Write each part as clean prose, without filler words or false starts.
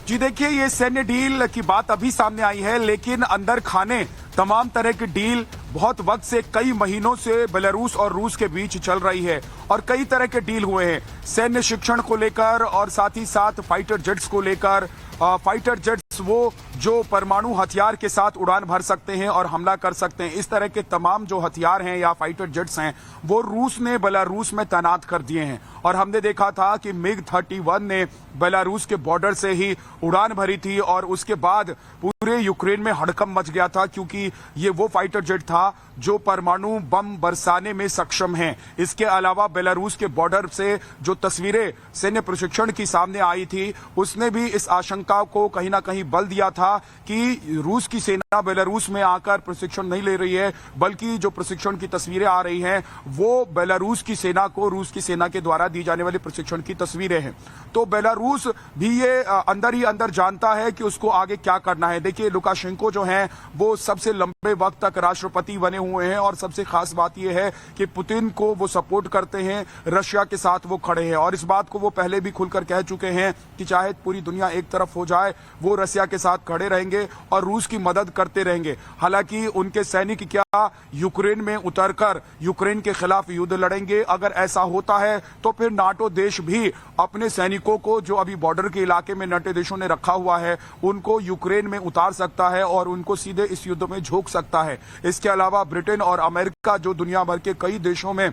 जी देखिए, ये सैन्य डील की बात अभी सामने आई है, लेकिन अंदर खाने तमाम तरह की डील बहुत वक्त से, कई महीनों से बेलारूस और रूस के बीच चल रही है और कई तरह के डील हुए हैं सैन्य शिक्षण को लेकर और साथ ही साथ फाइटर जेट्स को लेकर। फाइटर जेट्स वो जो परमाणु हथियार के साथ उड़ान भर सकते हैं और हमला कर सकते हैं, इस तरह के तमाम जो हथियार हैं या फाइटर जेट्स हैं वो रूस ने बेलारूस में तैनात कर दिए हैं। और हमने देखा था कि MiG-31 ने बेलारूस के बॉर्डर से ही उड़ान भरी थी और उसके बाद पूरे यूक्रेन में हड़कंप मच गया था, क्योंकि ये वो फाइटर जेट था जो परमाणु बम बरसाने में सक्षम है। इसके अलावा बेलारूस के बॉर्डर से जो तस्वीरें सैन्य प्रशिक्षण की सामने आई थी, उसने भी इस आशंका को कहीं ना कहीं बल दिया था कि रूस की सेना बेलारूस में आकर प्रशिक्षण नहीं ले रही है, बल्कि जो प्रशिक्षण की तस्वीरें आ रही हैं वो बेलारूस की सेना को रूस की सेना के द्वारा दी जाने वाली प्रशिक्षण की तस्वीरें हैं। तो बेलारूस भी ये अंदर ही अंदर जानता है कि उसको आगे क्या करना है। देखिए, लुकाशेंको जो हैं वो सबसे लंबे वक्त तक राष्ट्रपति बने हुए हैं और सबसे खास बात यह है कि पुतिन को वो सपोर्ट करते हैं, रशिया के साथ वो खड़े हैं और इस बात को वो पहले भी खुलकर कह चुके हैं कि चाहे पूरी दुनिया एक तरफ हो जाए, वो रशिया के साथ खड़े रहेंगे और रूस की मदद करते रहेंगे। हालांकि उनके सैनिक क्या यूक्रेन में उतरकर यूक्रेन के खिलाफ युद्ध लड़ेंगे? अगर ऐसा होता है तो फिर नाटो देश भी अपने सैनिकों को जो अभी बॉर्डर के इलाके में नाटो देशों ने रखा हुआ है उनको यूक्रेन में उतार सकता है और उनको सीधे इस युद्ध में झोंक सकता है। इसके अलावा ब्रिटेन और अमेरिका जो दुनिया भर के कई देशों में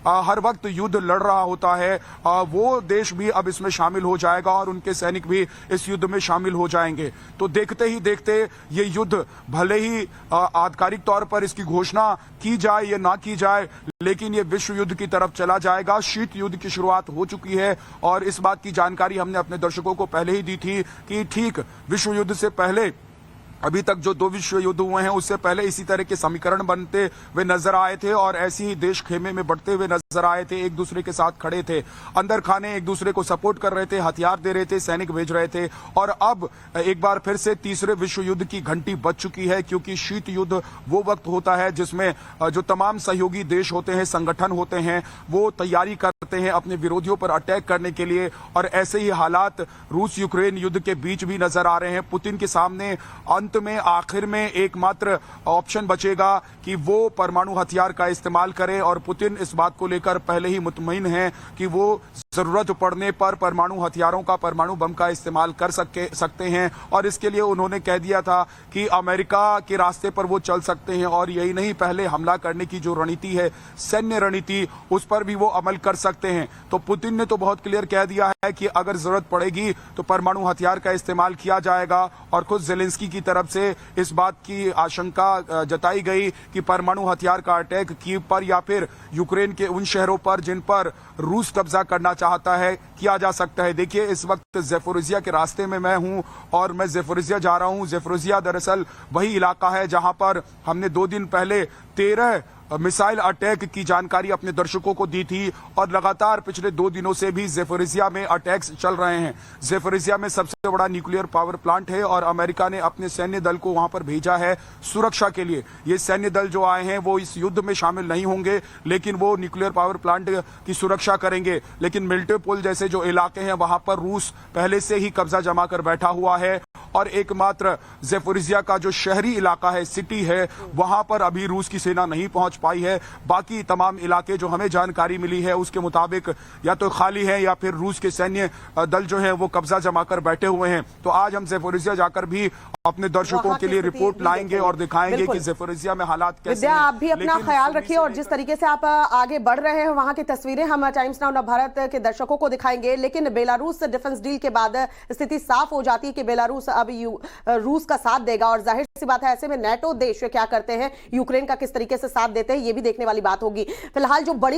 हर वक्त युद्ध लड़ रहा होता है, वो देश भी अब इसमें शामिल हो जाएगा और उनके सैनिक भी इस युद्ध में शामिल हो जाएंगे। तो देखते ही देखते ये युद्ध भले ही आधिकारिक तौर पर इसकी घोषणा की जाए या ना की जाए, लेकिन ये विश्व युद्ध की तरफ चला जाएगा। शीत युद्ध की शुरुआत हो चुकी है और इस बात की जानकारी हमने अपने दर्शकों को पहले ही दी थी कि ठीक विश्व युद्ध से पहले अभी तक जो 2 विश्व युद्ध हुए हैं उससे पहले इसी तरह के समीकरण बनते हुए नजर आए थे और ऐसे ही देश खेमे में बढ़ते हुए नजर आए थे, एक दूसरे के साथ खड़े थे, अंदर खाने एक दूसरे को सपोर्ट कर रहे थे, हथियार दे रहे थे, सैनिक भेज रहे थे। और अब एक बार फिर से तीसरे विश्व युद्ध की घंटी बज चुकी है, क्योंकि शीत युद्ध वो वक्त होता है जिसमें जो तमाम सहयोगी देश होते हैं, संगठन होते हैं, वो तैयारी करते हैं अपने विरोधियों पर अटैक करने के लिए। और ऐसे ही हालात रूस यूक्रेन युद्ध के बीच भी नजर आ रहे हैं। पुतिन के सामने अंत में आखिर में एकमात्र ऑप्शन बचेगा कि वो परमाणु हथियार का इस्तेमाल करे और पुतिन इस बात को लेकर पहले ही मुतमईन है कि वो जरूरत पड़ने पर परमाणु हथियारों का, परमाणु बम का इस्तेमाल कर सकते हैं। और इसके लिए उन्होंने कह दिया था कि अमेरिका के रास्ते पर वो चल सकते हैं और यही नहीं, पहले हमला करने की जो रणनीति है, सैन्य रणनीति, उस पर भी वो अमल कर सकते हैं। तो पुतिन ने तो बहुत क्लियर कह दिया है कि अगर जरूरत पड़ेगी तो परमाणु हथियार का इस्तेमाल किया जाएगा। और खुद जेलेंस्की की तरफ से इस बात की आशंका जताई गई कि परमाणु हथियार का अटैक कीव पर या फिर यूक्रेन के उन शहरों पर जिन पर रूस कब्जा करना चाहता है, किया जा सकता है। देखिए, इस वक्त ज़ेपोरिज़िया के रास्ते में मैं हूं और मैं ज़ेपोरिज़िया जा रहा हूं। ज़ेपोरिज़िया दरअसल वही इलाका है जहां पर हमने 2 दिन पहले 13 मिसाइल अटैक की जानकारी अपने दर्शकों को दी थी और लगातार पिछले 2 दिनों से भी ज़ेपोरिज़िया में अटैक्स चल रहे हैं। ज़ेपोरिज़िया में सबसे बड़ा न्यूक्लियर पावर प्लांट है और अमेरिका ने अपने सैन्य दल को वहां पर भेजा है सुरक्षा के लिए। ये सैन्य दल जो आए हैं वो इस युद्ध में शामिल नहीं होंगे, लेकिन वो न्यूक्लियर पावर प्लांट की सुरक्षा करेंगे। लेकिन मिल्टेपोल जैसे जो इलाके हैं वहां पर रूस पहले से ही कब्जा जमा कर बैठा हुआ है और एकमात्र ज़ेपोरिज़िया का जो शहरी इलाका है, सिटी है, वहां पर अभी रूस की सेना नहीं पहुंच पाई है। बाकी तमाम इलाके जो हमें जानकारी मिली है उसके मुताबिक या तो खाली है या फिर रूस के सैन्य दल जो है वो कब्जा जमा कर बैठे हुए हैं। तो आज हम ज़ेपोरिज़िया जाकर भी अपने दर्शकों के लिए रिपोर्ट लाएंगे और दिखाएंगे कि ज़ेपोरिज़िया में हालात कैसे हैं। आप भी अपना ख्याल रखिए और जिस तरीके से आप आगे बढ़ रहे हैं वहां की तस्वीरें हम टाइम्स नाउ भारत के दर्शकों को दिखाएंगे। लेकिन बेलारूस डिफेंस डील के बाद स्थिति साफ हो जाती है कि बेलारूस अब रूस का साथ देगा और जाहिर सी बात है ऐसे में नाटो देश क्या करते हैं, यूक्रेन का किस तरीके से साथ देते हैं, ये भी देखने वाली बात होगी। फिलहाल जो बड़ी